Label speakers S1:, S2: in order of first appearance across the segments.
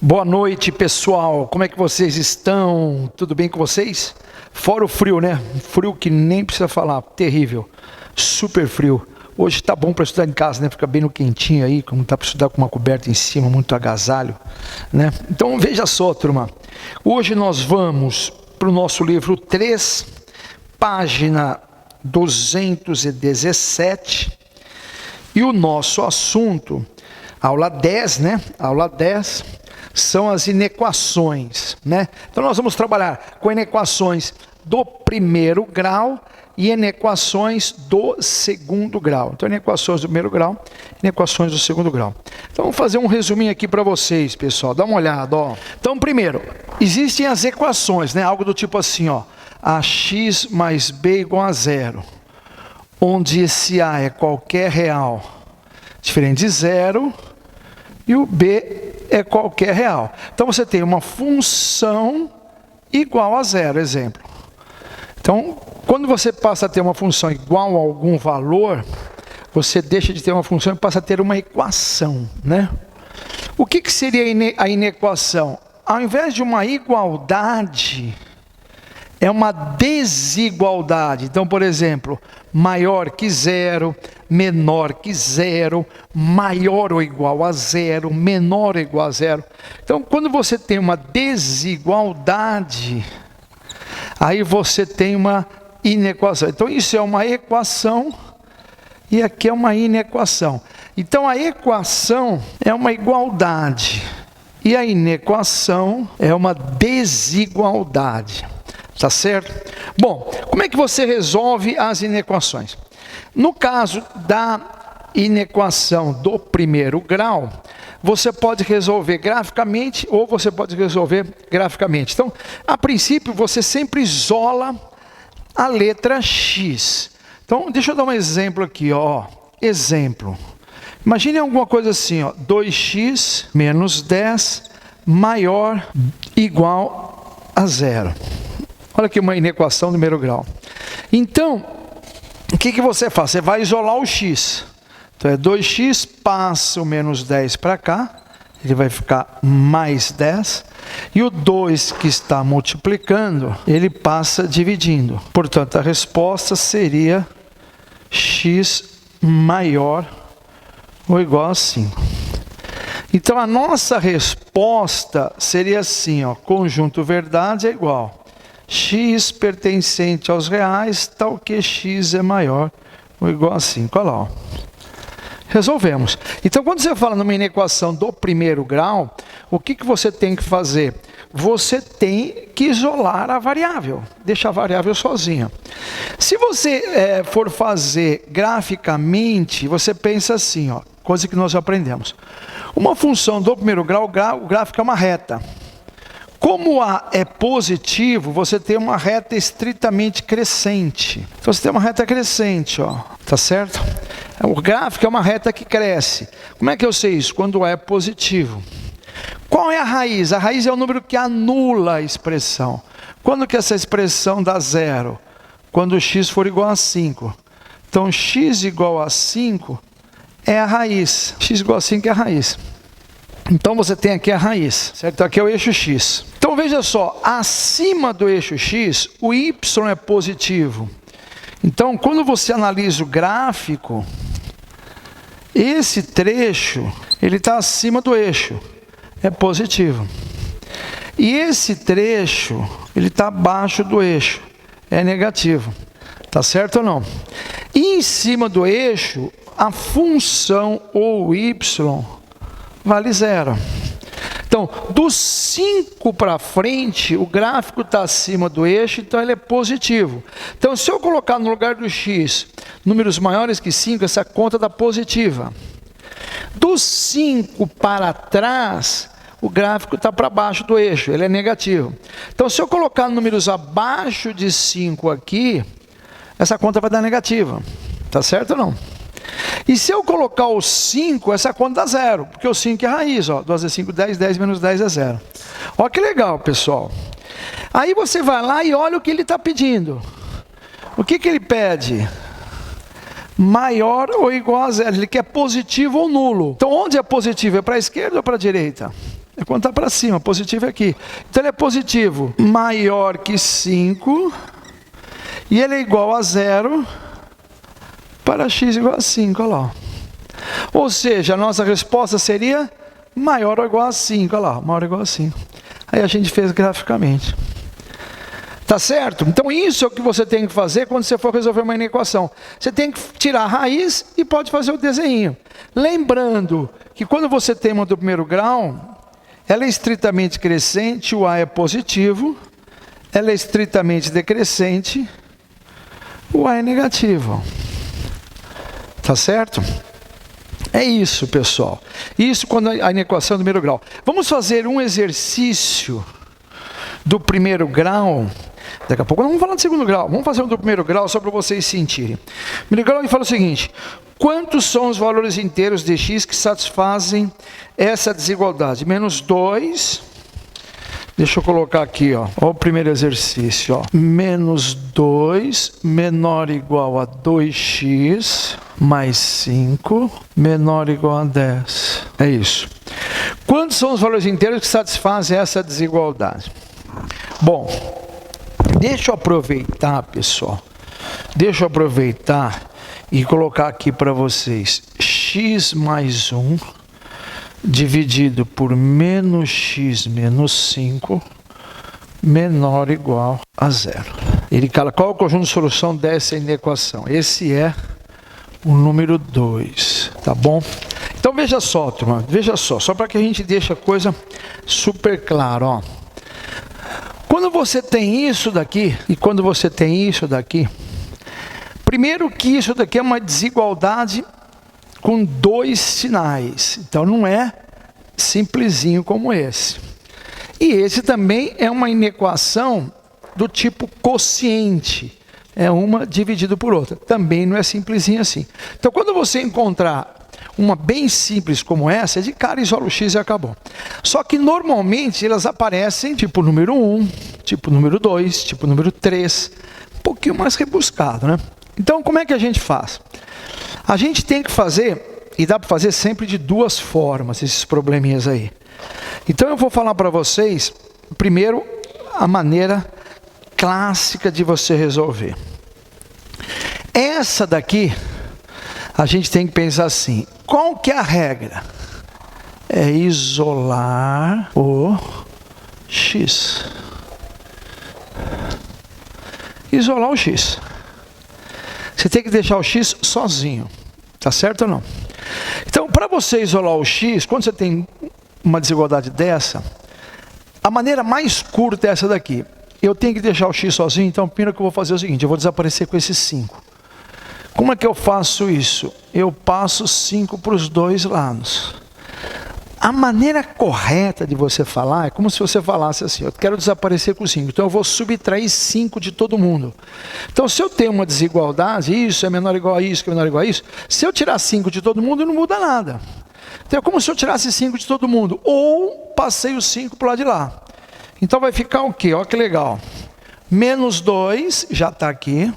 S1: Boa noite, pessoal. Como é que vocês estão? Tudo bem com vocês? Fora o frio, né? Frio que nem precisa falar, terrível. Super frio. Hoje tá bom para estudar em casa, né? Fica bem no quentinho aí, como tá para estudar com uma coberta em cima, muito agasalho, né? Então veja só, turma. Hoje nós vamos para o nosso livro 3, página 217. E o nosso assunto, aula 10, né? Aula 10 são as inequações, né? Então nós vamos trabalhar com inequações do primeiro grau e inequações do segundo grau. Então inequações do primeiro grau, inequações do segundo grau. Então vamos fazer um resuminho aqui para vocês, pessoal. Dá uma olhada, ó. Então primeiro, existem as equações, né? Algo do tipo assim, ó. AX mais B igual a zero. Onde esse A é qualquer real diferente de zero e o B é qualquer real. Então você tem uma função igual a zero, exemplo. Então, quando você passa a ter uma função igual a algum valor, você deixa de ter uma função e passa a ter uma equação, né? O que seria a inequação? Ao invés de uma igualdade, é uma desigualdade. Então, por exemplo, maior que zero, menor que zero, maior ou igual a zero, menor ou igual a zero. Então, quando você tem uma desigualdade, aí você tem uma inequação. Então, isso é uma equação e aqui é uma inequação. Então, a equação é uma igualdade e a inequação é uma desigualdade. Tá certo? Bom, como é que você resolve as inequações? No caso da inequação do primeiro grau, você pode resolver graficamente ou você pode resolver graficamente. Então, a princípio, você sempre isola a letra x. Então, deixa eu dar um exemplo aqui, ó. Exemplo. Imagine alguma coisa assim, ó. 2x menos 10 maior igual a zero. Olha aqui uma inequação do primeiro grau. Então, o que você faz? Você vai isolar o x. Então, é 2x, passa o menos 10 para cá. Ele vai ficar mais 10. E o 2 que está multiplicando, ele passa dividindo. Portanto, a resposta seria x maior ou igual a 5. Então, a nossa resposta seria assim, ó, conjunto verdade é igual x pertencente aos reais, tal que x é maior ou igual a 5. Olha lá, ó. Resolvemos. Então, quando você fala numa inequação do primeiro grau, o que você tem que fazer? Você tem que isolar a variável, deixar a variável sozinha. Se você for fazer graficamente, você pensa assim, ó, coisa que nós já aprendemos. Uma função do primeiro grau, o gráfico é uma reta. Como A é positivo, você tem uma reta estritamente crescente. Então, você tem uma reta crescente, ó, tá certo? O gráfico é uma reta que cresce. Como é que eu sei isso? Quando A é positivo. Qual é a raiz? A raiz é o número que anula a expressão. Quando que essa expressão dá zero? Quando x for igual a 5. Então, x igual a 5 é a raiz. X igual a 5 é a raiz. Então, você tem aqui a raiz, certo? Aqui é o eixo x. Então, veja só, acima do eixo x, o y é positivo. Então, quando você analisa o gráfico, esse trecho, ele está acima do eixo, é positivo. E esse trecho, ele está abaixo do eixo, é negativo. Tá certo ou não? E em cima do eixo, a função ou y vale zero. Então, dos 5 para frente, o gráfico está acima do eixo, então ele é positivo. Então, se eu colocar no lugar do x números maiores que 5, essa conta dá positiva. Dos 5 para trás, o gráfico está para baixo do eixo, ele é negativo. Então, se eu colocar números abaixo de 5 aqui, essa conta vai dar negativa. Tá certo ou não? E se eu colocar o 5, essa conta dá zero, porque o 5 é a raiz, ó. 2 vezes 5, 10, 10 menos 10 é zero. Olha que legal, pessoal. Aí você vai lá e olha o que ele está pedindo. O que ele pede? Maior ou igual a zero. Ele quer positivo ou nulo. Então, onde é positivo? É para a esquerda ou para a direita? É contar para cima, positivo é aqui. Então ele é positivo maior que 5 e ele é igual a 0 para x igual a 5, olha lá. Ou seja, a nossa resposta seria maior ou igual a 5, olha lá, maior ou igual a 5. Aí a gente fez graficamente. Tá certo? Então isso é o que você tem que fazer quando você for resolver uma equação. Você tem que tirar a raiz e pode fazer o desenho. Lembrando que quando você tem uma do primeiro grau, ela é estritamente crescente, o A é positivo. Ela é estritamente decrescente, o A é negativo. Tá certo? É isso, pessoal. Isso quando a inequação do primeiro grau. Vamos fazer um exercício do primeiro grau. Daqui a pouco não vamos falar do segundo grau. Vamos fazer um do primeiro grau só para vocês sentirem. O primeiro grau ele fala o seguinte: quantos são os valores inteiros de x que satisfazem essa desigualdade? Menos 2. Deixa eu colocar aqui, ó. Olha o primeiro exercício, ó. Menos 2 menor ou igual a 2x mais 5 menor ou igual a 10. É isso. Quantos são os valores inteiros que satisfazem essa desigualdade? Bom, deixa eu aproveitar, pessoal. Deixa eu aproveitar e colocar aqui para vocês. X mais 1 dividido por menos x menos 5 menor ou igual a 0. Ele fala qual é o conjunto de solução dessa equação. Esse é o número 2, tá bom? Então veja só, turma, veja só para que a gente deixe a coisa super clara, ó. Quando você tem isso daqui e quando você tem isso daqui, primeiro que isso daqui é uma desigualdade com 2 sinais. Então não é simplesinho como esse. E esse também é uma inequação do tipo quociente. É uma dividida por outra. Também não é simplesinho assim. Então quando você encontrar uma bem simples como essa, é de cara isola o x e acabou. Só que normalmente elas aparecem tipo número 1, tipo número 2, tipo número 3. Um pouquinho mais rebuscado, né? Então como é que a gente faz? A gente tem que fazer, e dá para fazer sempre de duas formas, esses probleminhas aí. Então eu vou falar para vocês, primeiro, a maneira clássica de você resolver. Essa daqui, a gente tem que pensar assim, qual que é a regra? É isolar o x. Isolar o x. Você tem que deixar o x sozinho. Tá certo ou não? Então, para você isolar o x, quando você tem uma desigualdade dessa, a maneira mais curta é essa daqui. Eu tenho que deixar o x sozinho, então primeiro que eu vou fazer é o seguinte, eu vou desaparecer com esses 5. Como é que eu faço isso? Eu passo 5 para os dois lados. A maneira correta de você falar é como se você falasse assim, eu quero desaparecer com 5, então eu vou subtrair 5 de todo mundo. Então se eu tenho uma desigualdade, isso é menor ou igual a isso, que é menor ou igual a isso, se eu tirar 5 de todo mundo, não muda nada. Então é como se eu tirasse 5 de todo mundo, ou passei os 5 para o lado de lá. Então vai ficar o quê? Olha que legal. Menos 2, já está aqui.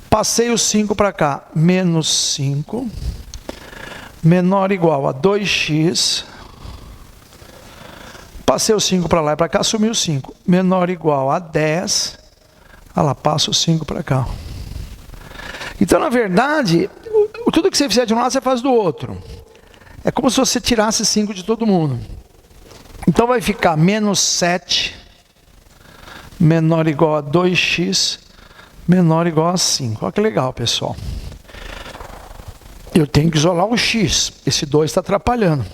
S1: Passei os 5 para cá, menos 5. Menor ou igual a 2x. Passei o 5 para lá e para cá, sumiu o 5. Menor ou igual a 10. Olha lá, passa o 5 para cá. Então, na verdade, tudo que você fizer de um lado, você faz do outro. É como se você tirasse 5 de todo mundo. Então, vai ficar menos 7. Menor ou igual a 2x. Menor ou igual a 5. Olha que legal, pessoal. Eu tenho que isolar o x. Esse 2 está atrapalhando.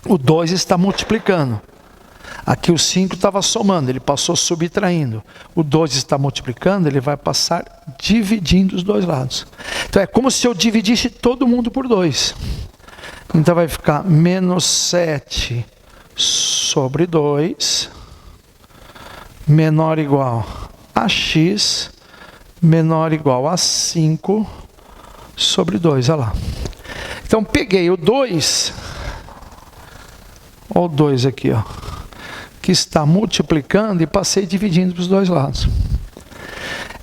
S1: O 2 está multiplicando. Aqui o 5 estava somando, ele passou subtraindo. O 2 está multiplicando, ele vai passar dividindo os dois lados. Então é como se eu dividisse todo mundo por 2. Então vai ficar menos 7 sobre 2, menor ou igual a x, menor ou igual a 5 sobre 2, olha lá. Então peguei o 2, olha o 2 aqui, ó, que está multiplicando e passei dividindo para os dois lados.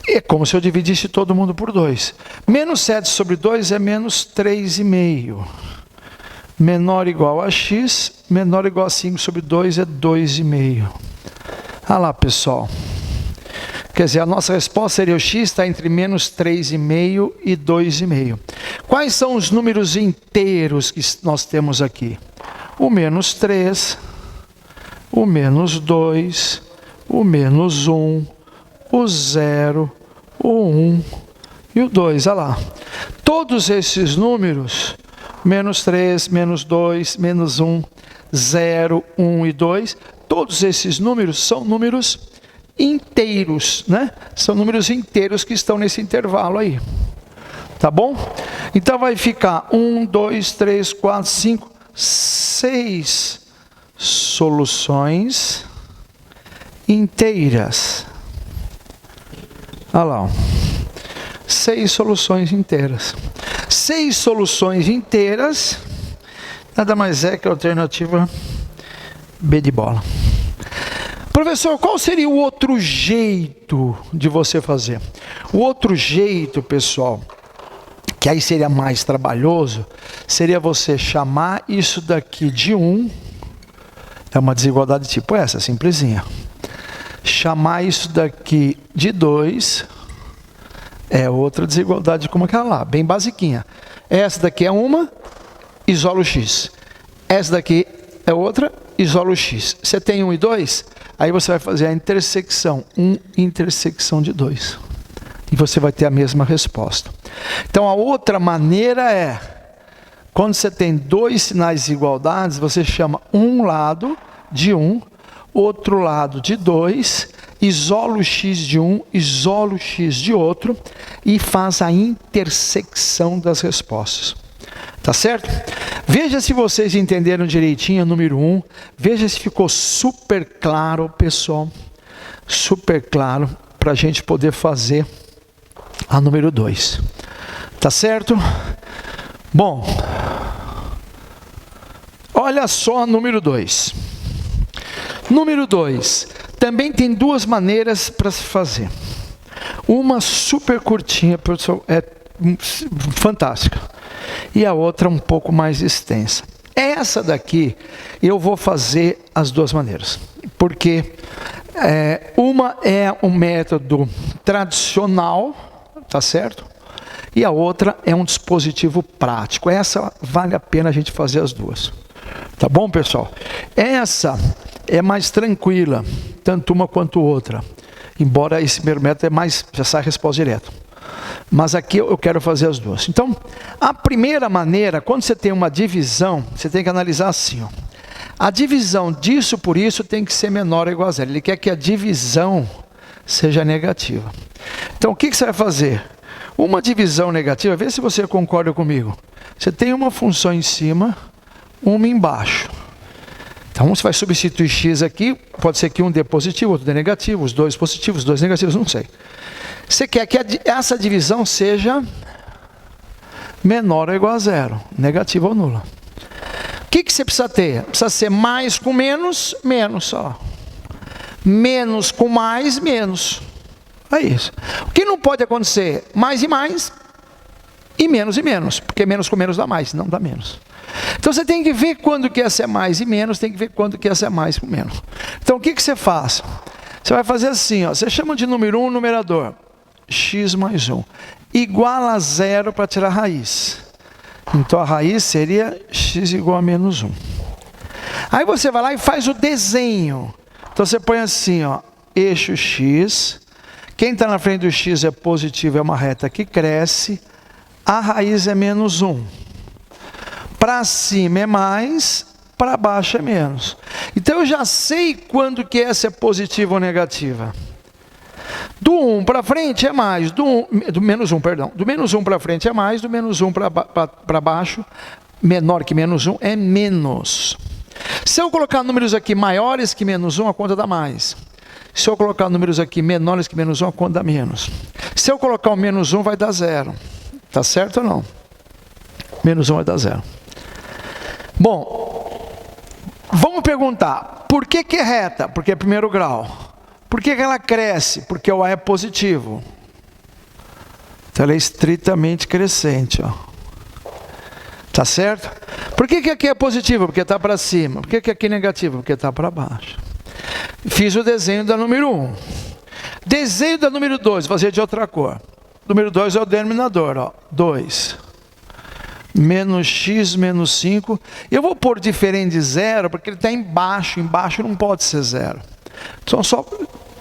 S1: É como se eu dividisse todo mundo por 2. Menos 7 sobre 2 é menos 3,5. menor ou igual a x, menor ou igual a 5 sobre 2 é 2,5. Olha lá, pessoal. Quer dizer, a nossa resposta seria o x está entre menos 3,5 e 2,5. Quais são os números inteiros que nós temos aqui? O menos 3, o menos 2, o menos 1, o 0, o 1 e o 2. Olha lá. Todos esses números, menos 3, menos 2, menos 1, 0, 1 e 2, todos esses números são números inteiros, né? São números inteiros que estão nesse intervalo aí. Tá bom? Então vai ficar 1, 2, 3, 4, 5, 6 soluções inteiras. Olha lá, ó. 6 soluções inteiras. 6 soluções inteiras nada mais é que a alternativa B de bola. Professor, qual seria o outro jeito de você fazer? O outro jeito, pessoal, que aí seria mais trabalhoso, seria você chamar isso daqui de 1, é uma desigualdade tipo essa, simplesinha. Chamar isso daqui de 2, é outra desigualdade como aquela lá, bem basiquinha. Essa daqui é uma, isola o x. Essa daqui é outra, isola o x. Você tem 1 e 2, aí você vai fazer a intersecção, 1 intersecção de 2. E você vai ter a mesma resposta. Então, a outra maneira é, quando você tem dois sinais de igualdades, você chama um lado de 1, outro lado de 2, isola o x de um, isola o x de outro e faz a intersecção das respostas. Tá certo? Veja se vocês entenderam direitinho o número 1. Veja se ficou super claro, pessoal. Super claro para a gente poder fazer a número 2. Tá certo? Bom, olha só a número 2. Número 2. Também tem duas maneiras para se fazer. Uma super curtinha, pessoal, é fantástica. E a outra um pouco mais extensa. Essa daqui eu vou fazer as duas maneiras. Porque uma é um método tradicional, tá certo? E a outra é um dispositivo prático. Essa vale a pena a gente fazer as duas. Tá bom, pessoal? Essa é mais tranquila, tanto uma quanto outra. Embora esse primeiro método já sai a resposta direto. Mas aqui eu quero fazer as duas. Então, a primeira maneira, quando você tem uma divisão, você tem que analisar assim, ó. A divisão disso por isso tem que ser menor ou igual a zero. Ele quer que a divisão seja negativa. Então, o que você vai fazer? Uma divisão negativa, vê se você concorda comigo. Você tem uma função em cima, uma embaixo. Então, você vai substituir x aqui, pode ser que um dê positivo, outro dê negativo, os dois positivos, os dois negativos, não sei. Você quer que essa divisão seja menor ou igual a zero, negativa ou nula. O que você precisa ter? Precisa ser mais com menos, menos só. Menos com mais, menos. É isso. O que não pode acontecer? Mais e mais, e menos, porque menos com menos dá mais, não dá menos. Então você tem que ver quando que essa é mais e menos, tem que ver quando que essa é mais com menos. Então o que você faz? Você vai fazer assim, ó, você chama de número 1 o numerador, x mais 1, igual a zero para tirar a raiz. Então a raiz seria x igual a menos 1. Aí você vai lá e faz o desenho. Então você põe assim, ó, eixo x, quem está na frente do x é positivo, é uma reta que cresce, a raiz é menos 1. Para cima é mais, para baixo é menos. Então eu já sei quando que essa é positiva ou negativa. Do 1 para frente é mais, do menos 1, perdão. Do menos 1 para frente é mais, do menos 1 para baixo, menor que menos 1, é menos. Se eu colocar números aqui maiores que menos 1, a conta dá mais. Se eu colocar números aqui menores que menos 1, a conta dá menos. Se eu colocar o menos 1, vai dar zero. Tá certo ou não? Menos 1 vai dar zero. Bom, vamos perguntar, por que é reta? Porque é primeiro grau. Por que ela cresce? Porque o A é positivo. Então ela é estritamente crescente, ó. Tá certo? Por que aqui é positivo? Porque está para cima. Por que aqui é negativo? Porque está para baixo. Fiz o desenho da número 1. Desenho da número 2, vou fazer de outra cor. Número 2 é o denominador, ó. 2. Menos x menos 5. Eu vou pôr diferente de 0, porque ele está embaixo. Embaixo não pode ser 0. Então só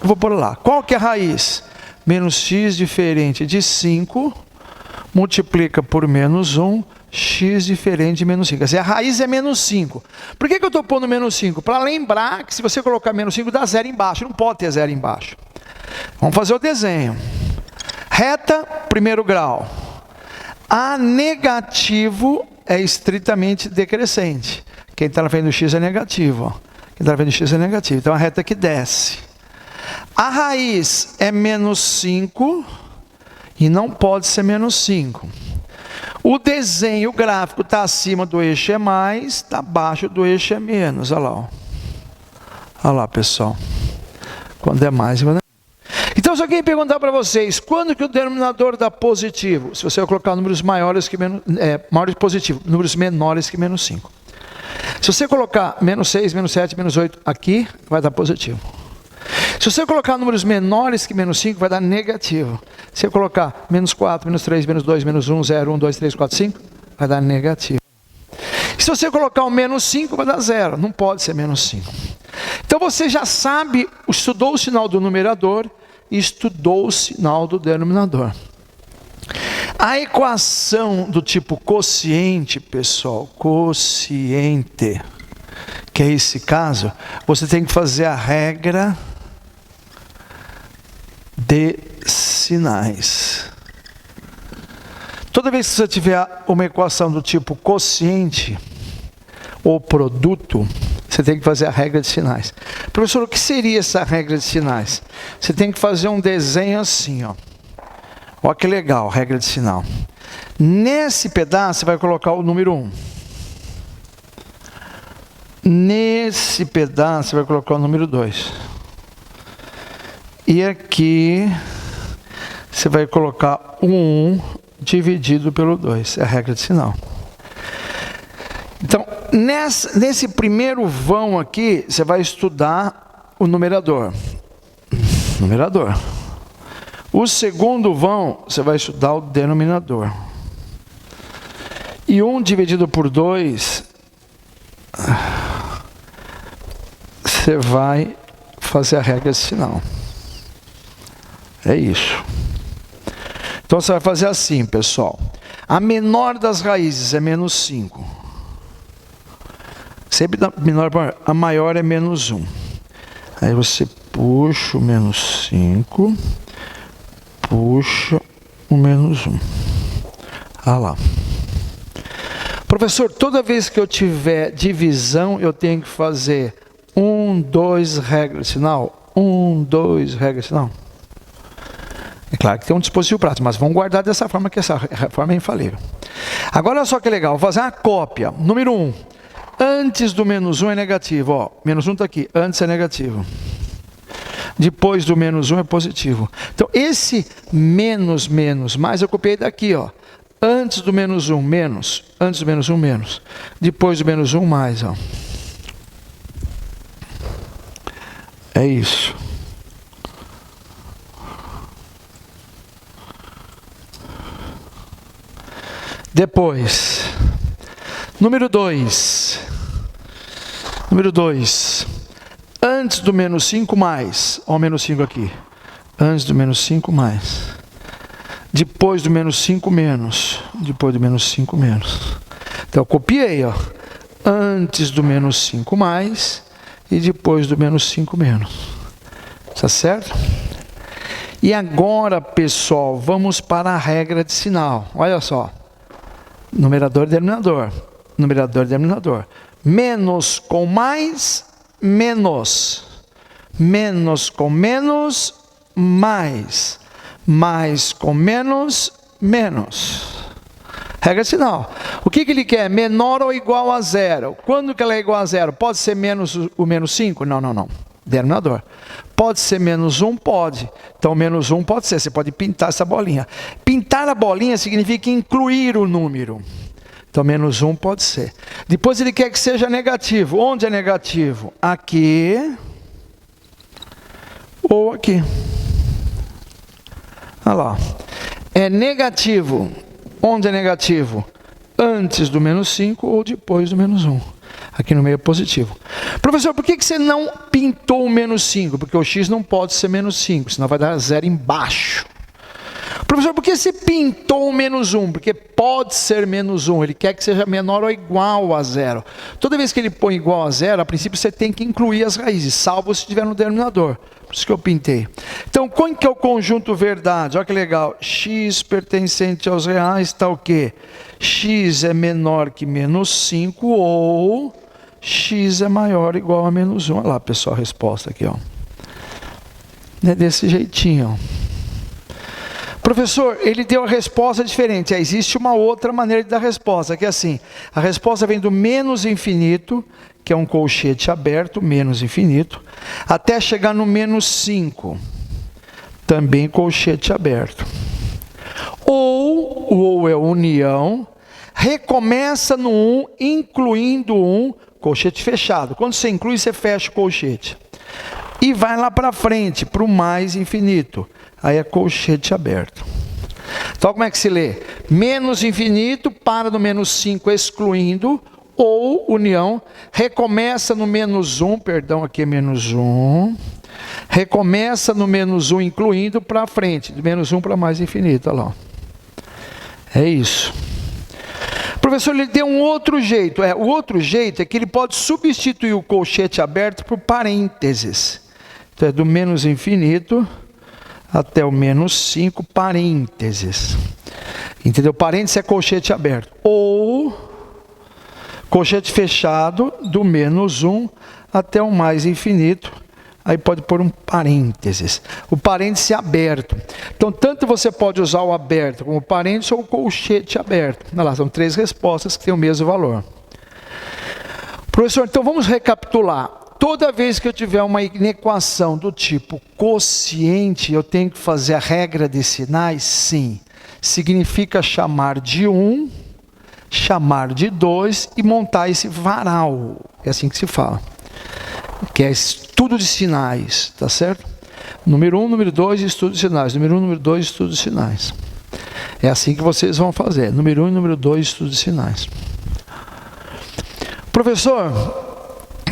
S1: vou pôr lá. Qual que é a raiz? Menos x diferente de 5, multiplica por menos 1, x diferente de menos 5. Quer dizer, a raiz é menos 5. Por que eu estou pondo menos 5? Para lembrar que se você colocar menos 5, dá 0 embaixo. Não pode ter 0 embaixo. Vamos fazer o desenho. Reta, primeiro grau. A negativo é estritamente decrescente. Quem está na frente do x é negativo. Ó. Quem está na frente do x é negativo. Então a reta que desce. A raiz é menos 5 e não pode ser menos 5. O desenho, o gráfico está acima do eixo é mais, está abaixo do eixo é menos. Olha lá. Ó. Olha lá, pessoal. Quando é mais, quando é... Então, só queria perguntar para vocês, quando que o denominador dá positivo? Se você colocar números maiores que menos, maiores positivo, números menores que menos 5. Se você colocar menos 6, menos 7, menos 8 aqui, vai dar positivo. Se você colocar números menores que menos 5, vai dar negativo. Se você colocar menos 4, menos 3, menos 2, menos 1, 0, 1, 2, 3, 4, 5, vai dar negativo. Se você colocar o menos 5, vai dar 0. Não pode ser menos 5. Então você já sabe, estudou o sinal do numerador e estudou o sinal do denominador. A equação do tipo quociente, pessoal, quociente, que é esse caso, você tem que fazer a regra de sinais. Toda vez que você tiver uma equação do tipo quociente ou produto, você tem que fazer a regra de sinais. Professor, o que seria essa regra de sinais? Você tem que fazer um desenho assim, ó. Olha que legal, regra de sinal. Nesse pedaço, você vai colocar o número 1. Nesse pedaço, você vai colocar o número 2. E aqui, você vai colocar o 1 dividido pelo 2. É a regra de sinal. Então, nesse primeiro vão aqui, você vai estudar o numerador. Numerador. O segundo vão, você vai estudar o denominador. E 1 dividido por 2, você vai fazer a regra de sinal. É isso. Então, você vai fazer assim, pessoal. A menor das raízes é menos 5. Sempre da menor para maior. A maior é menos 1. Aí você puxa o menos 5. Puxa o menos 1. Ah lá. Professor, toda vez que eu tiver divisão, eu tenho que fazer 1, 2, regra de sinal. 1, 2, regra de sinal. É claro que tem um dispositivo prático, mas vamos guardar dessa forma, que essa forma é infalível. Agora, olha só que legal. Vou fazer uma cópia. Número 1. Antes do menos 1 é negativo. Ó, menos 1 está aqui. Antes é negativo. Depois do menos 1 é positivo. Então, esse menos, menos, mais eu copiei daqui, ó. Antes do menos 1, menos. Antes do menos 1, menos. Depois do menos 1, mais, ó. É isso. Depois, número 2. Número 2. Antes do menos 5 mais. Olha o menos 5 aqui. Antes do menos 5 mais. Depois do menos 5 menos. Depois do menos 5 menos. Então eu copiei, ó. Antes do menos 5 mais. E depois do menos 5 menos. Tá certo? E agora, pessoal, vamos para a regra de sinal. Olha só. Numerador e denominador. Numerador e denominador. Menos com mais, menos. Menos com menos, mais. Mais com menos, menos. Regra de sinal. O que ele quer? Menor ou igual a 0. Quando que ela é igual a 0? Pode ser menos o menos 5? Não, não, não. Denominador. Pode ser menos 1? Pode. Então, menos 1 pode ser. Você pode pintar essa bolinha. Pintar a bolinha significa incluir o número. Então, menos 1 pode ser. Depois ele quer que seja negativo. Onde é negativo? Aqui ou aqui. Olha lá. É negativo. Onde é negativo? Antes do menos 5 ou depois do menos 1. Aqui no meio é positivo. Professor, por que você não pintou o menos 5? Porque o x não pode ser menos 5, senão vai dar 0 embaixo. Professor, por que você pintou o menos 1? Porque pode ser menos 1. Ele quer que seja menor ou igual a 0. Toda vez que ele põe igual a 0, a princípio você tem que incluir as raízes, salvo se estiver no denominador. Por isso que eu pintei. Então, qual que é o conjunto verdade? Olha que legal. X pertencente aos reais está o quê? X é menor que menos 5 ou x é maior ou igual a menos 1. Olha lá, pessoal, a resposta aqui, ó. É desse jeitinho, ó. Professor, ele deu a resposta diferente. Existe uma outra maneira de dar a resposta, que é assim. A resposta vem do menos infinito, que é um colchete aberto, menos infinito, até chegar no menos 5, também colchete aberto. Ou é união, recomeça no 1, incluindo 1, colchete fechado. Quando você inclui, você fecha o colchete. E vai lá para frente, para o mais infinito. Aí é colchete aberto. Então, como é que se lê? Menos infinito, para no menos 5, excluindo, ou união, recomeça no menos 1, perdão, aqui é menos 1, recomeça no menos 1, incluindo, para frente, do menos 1 para mais infinito, olha lá. É isso. Professor, ele deu um outro jeito. O outro jeito é que ele pode substituir o colchete aberto por parênteses. Então, é do menos infinito até o menos 5, parênteses. Entendeu? Parênteses é colchete aberto. Ou colchete fechado, do menos 1 até o mais infinito. Aí pode pôr um parênteses. O parênteses é aberto. Então, tanto você pode usar o aberto como o parênteses ou o colchete aberto. Olha lá, são 3 respostas que têm o mesmo valor. Professor, então vamos recapitular. Toda vez que eu tiver uma inequação do tipo quociente, eu tenho que fazer a regra de sinais? Sim. Significa chamar de 1, chamar de 2 e montar esse varal. É assim que se fala. Que é estudo de sinais, tá certo? Número 1, número 2, estudo de sinais. Número 1, número 2, estudo de sinais. É assim que vocês vão fazer. Número 1 e número 2, estudo de sinais. Professor...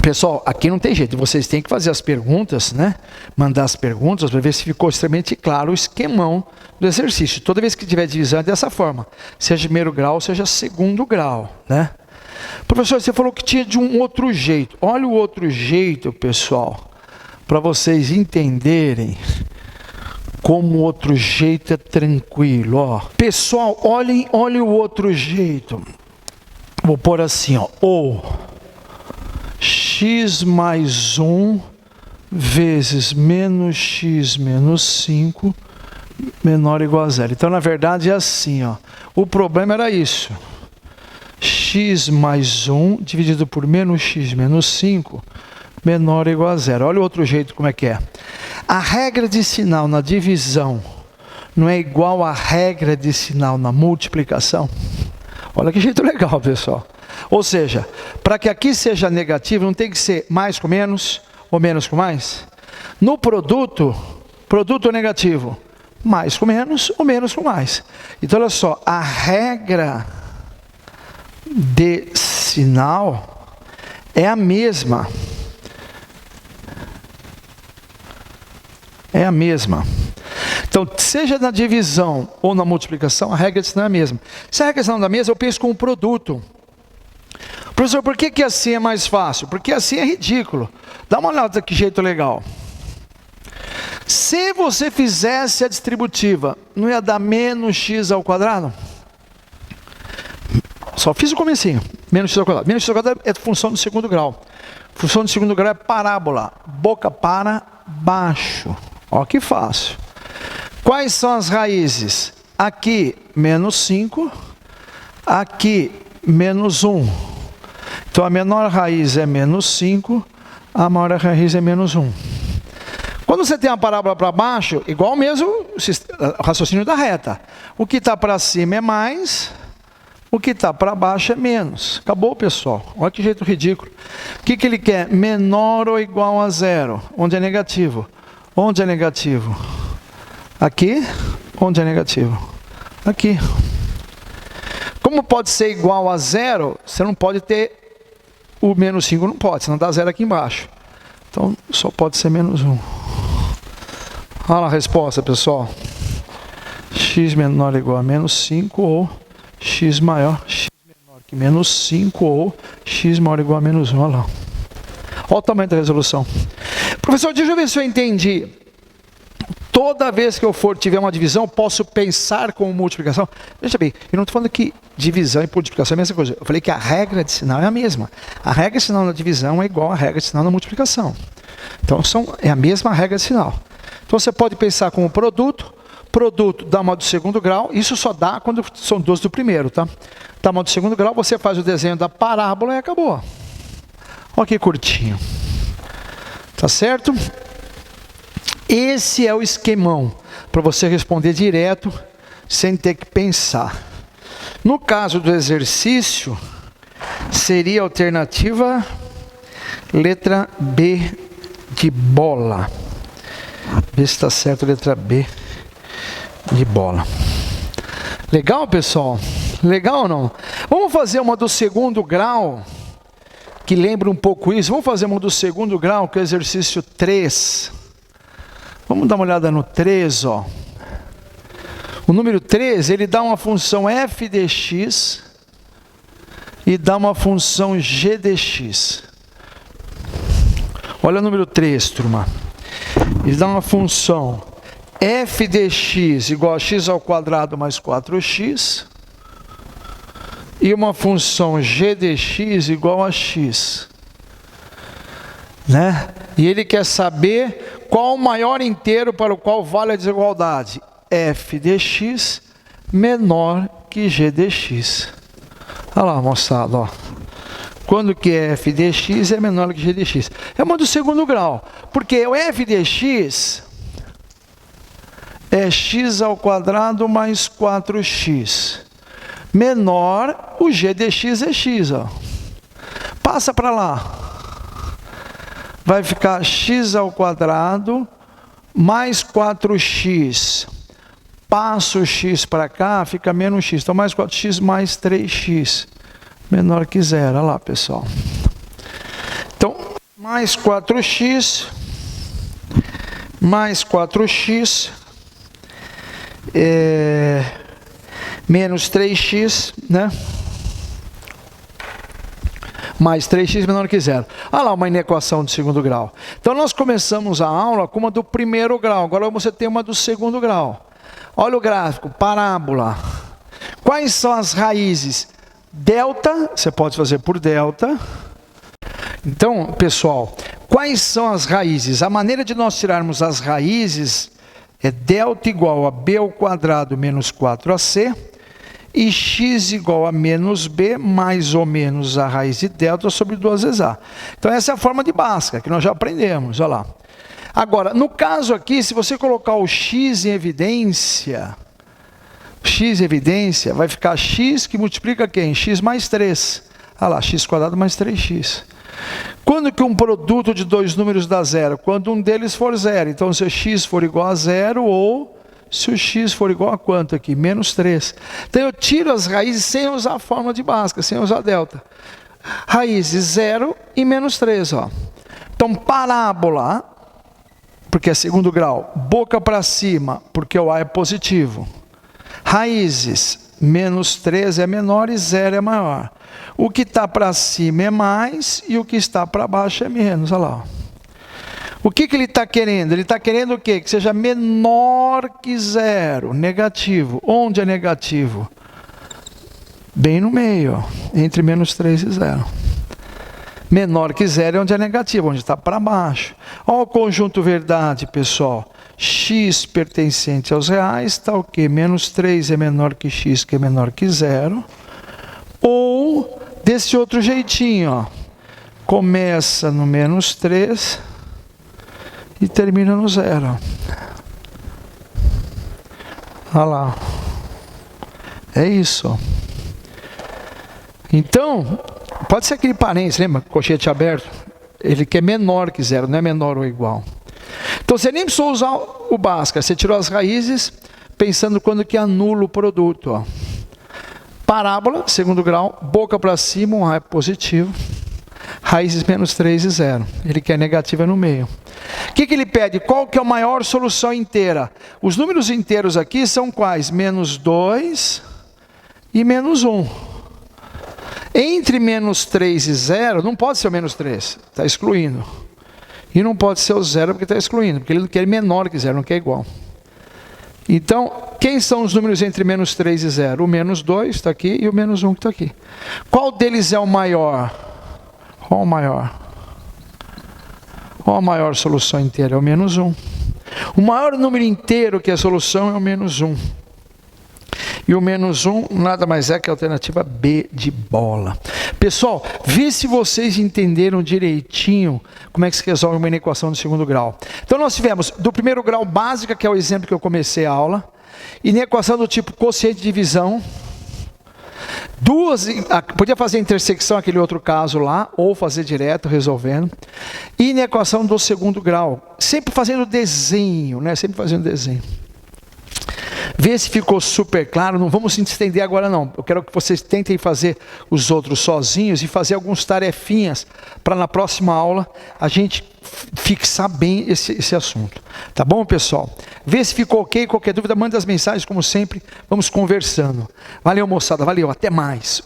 S1: Pessoal, aqui não tem jeito, vocês têm que fazer as perguntas, né? Mandar as perguntas para ver se ficou extremamente claro o esquemão do exercício. Toda vez que tiver divisão é dessa forma, seja primeiro grau, seja segundo grau, né? Professor, você falou que tinha de um outro jeito. Olha o outro jeito, pessoal, para vocês entenderem como o outro jeito é tranquilo, ó. Pessoal, olhem o outro jeito. Vou pôr assim, ó, ou x mais 1 vezes menos x menos 5 menor ou igual a 0. Então, na verdade, é assim, ó. O problema era isso. X mais 1 dividido por menos x menos 5 menor ou igual a 0. Olha o outro jeito como é que é. A regra de sinal na divisão não é igual à regra de sinal na multiplicação? Olha que jeito legal, pessoal. Ou seja, para que aqui seja negativo, não tem que ser mais com menos ou menos com mais? No produto negativo, mais com menos ou menos com mais. Então, olha só, a regra de sinal é a mesma. É a mesma. Então, seja na divisão ou na multiplicação, a regra de sinal é a mesma. Se a regra de sinal é a mesma, eu penso com o produto. Professor, por que assim é mais fácil? Porque assim é ridículo. Dá uma olhada que jeito legal. Se você fizesse a distributiva, não ia dar menos x ao quadrado? Só fiz o comecinho. Menos x ao quadrado. Menos x ao quadrado é função do segundo grau. Função do segundo grau é parábola. Boca para baixo. Ó que fácil. Quais são as raízes? Aqui, menos 5. Aqui, menos 1. Então, a menor raiz é menos 5, a maior raiz é menos 1. Quando você tem uma parábola para baixo, igual mesmo o raciocínio da reta. O que está para cima é mais, O que está para baixo é menos. Acabou, pessoal. Olha que jeito ridículo. O que ele quer? Menor ou igual a zero. Onde é negativo? Onde é negativo? Aqui. Onde é negativo? Aqui. Como pode ser igual a zero, você não pode ter o menos 5, não pode, senão dá zero aqui embaixo. Então, só pode ser menos 1. Olha lá a resposta, pessoal. X menor ou igual a menos 5 ou x menor que menos 5 ou x maior ou igual a menos 1. Olha lá. Olha o tamanho da resolução. Professor, deixa eu ver se eu entendi. Toda vez que eu tiver uma divisão, posso pensar como multiplicação? Veja bem, eu não estou falando que divisão e multiplicação é a mesma coisa. Eu falei que a regra de sinal é a mesma. A regra de sinal na divisão é igual à regra de sinal na multiplicação. Então, é a mesma regra de sinal. Então, você pode pensar como produto. Produto dá uma do segundo grau. Isso só dá quando são duas do primeiro, tá? Dá uma do segundo grau, você faz o desenho da parábola e acabou. Olha que curtinho. Tá certo? Esse é o esquemão para você responder direto, sem ter que pensar. No caso do exercício, seria a alternativa letra B de bola. Vê se está certo a letra B de bola. Legal, pessoal? Legal ou não? Vamos fazer uma do segundo grau, que lembra um pouco isso. Vamos fazer uma do segundo grau, que é o exercício 3. Vamos dar uma olhada no 3, ó. O número 3, ele dá uma função f de x e dá uma função g de x. Olha o número 3, turma. Ele dá uma função f de x igual a x ao quadrado mais 4x e uma função g de x igual a x. Né? E ele quer saber qual o maior inteiro para o qual vale a desigualdade? F de x menor que g de x. Olha lá, moçada, ó. Quando que f de x é menor que g de x? É uma do segundo grau. Porque o f de x é x ao quadrado mais 4x. Menor, o g de x é x, ó. Passa para lá. Vai ficar x ao quadrado mais 4x. Passa o x para cá, fica menos x. Então, mais 4x mais 3x. Menor que zero. Olha lá, pessoal. Então, mais 4x. Mais 4x. Menos 3x, né? Mais 3x menor que zero. Olha lá uma inequação de segundo grau. Então, nós começamos a aula com uma do primeiro grau. Agora, você tem uma do segundo grau. Olha o gráfico, parábola. Quais são as raízes? Delta, você pode fazer por delta. Então, pessoal, quais são as raízes? A maneira de nós tirarmos as raízes é delta igual a b ao quadrado menos 4ac. E x igual a menos b mais ou menos a raiz de delta sobre 2 vezes a. Então, essa é a forma de Bhaskara, que nós já aprendemos. Olha lá. Agora, no caso aqui, se você colocar o x em evidência, vai ficar x que multiplica quem? X mais 3. Olha lá, x quadrado mais 3x. Quando que um produto de dois números dá zero? Quando um deles for zero. Então, se o x for igual a zero ou... se o x for igual a quanto aqui? Menos 3. Então, eu tiro as raízes sem usar a fórmula de Bhaskara, sem usar delta. Raízes 0 e menos 3. Ó. Então, parábola, porque é segundo grau. Boca para cima, porque o a é positivo. Raízes, menos 3 é menor e 0 é maior. O que está para cima é mais e o que está para baixo é menos. Olha lá. O que ele está querendo? Ele está querendo o quê? Que seja menor que zero. Negativo. Onde é negativo? Bem no meio, ó, entre menos 3 e 0. Menor que zero é onde é negativo, onde está para baixo. Olha o conjunto verdade, pessoal. X pertencente aos reais está o quê? Menos 3 é menor que x, que é menor que zero. Ou desse outro jeitinho, ó. Começa no menos 3... e termina no zero. Olha lá. É isso. Então, pode ser aquele parênteses, lembra? Colchete aberto. Ele quer menor que zero, não é menor ou igual. Então, você nem precisou usar o Bhaskara. Você tirou as raízes, pensando quando que anula o produto. Ó. Parábola, segundo grau, boca para cima, um raio positivo. Raízes menos 3 e 0. Ele quer negativa no meio. O que ele pede? Qual que é a maior solução inteira? Os números inteiros aqui são quais? Menos 2 e menos 1. Entre menos 3 e 0, não pode ser o menos 3. Está excluindo. E não pode ser o 0 porque está excluindo. Porque ele quer menor que 0, não quer igual. Então, quem são os números entre menos 3 e 0? O menos 2 está aqui e o menos 1 que está aqui. Qual deles é o maior? Qual o maior? Qual a maior solução inteira? É o menos 1. O maior número inteiro que é a solução é o menos 1. E o menos 1 nada mais é que a alternativa B de bola. Pessoal, vê se vocês entenderam direitinho como é que se resolve uma inequação de segundo grau. Então nós tivemos do primeiro grau básica, que é o exemplo que eu comecei a aula, inequação do tipo quociente de divisão. Podia fazer intersecção aquele outro caso lá, ou fazer direto, resolvendo. E inequação do segundo grau, sempre fazendo desenho, né? Sempre fazendo desenho. Vê se ficou super claro, não vamos se estender agora não. Eu quero que vocês tentem fazer os outros sozinhos e fazer algumas tarefinhas para na próxima aula a gente fixar bem esse assunto. Tá bom, pessoal? Vê se ficou ok, qualquer dúvida, manda as mensagens como sempre, vamos conversando. Valeu, moçada, valeu, até mais.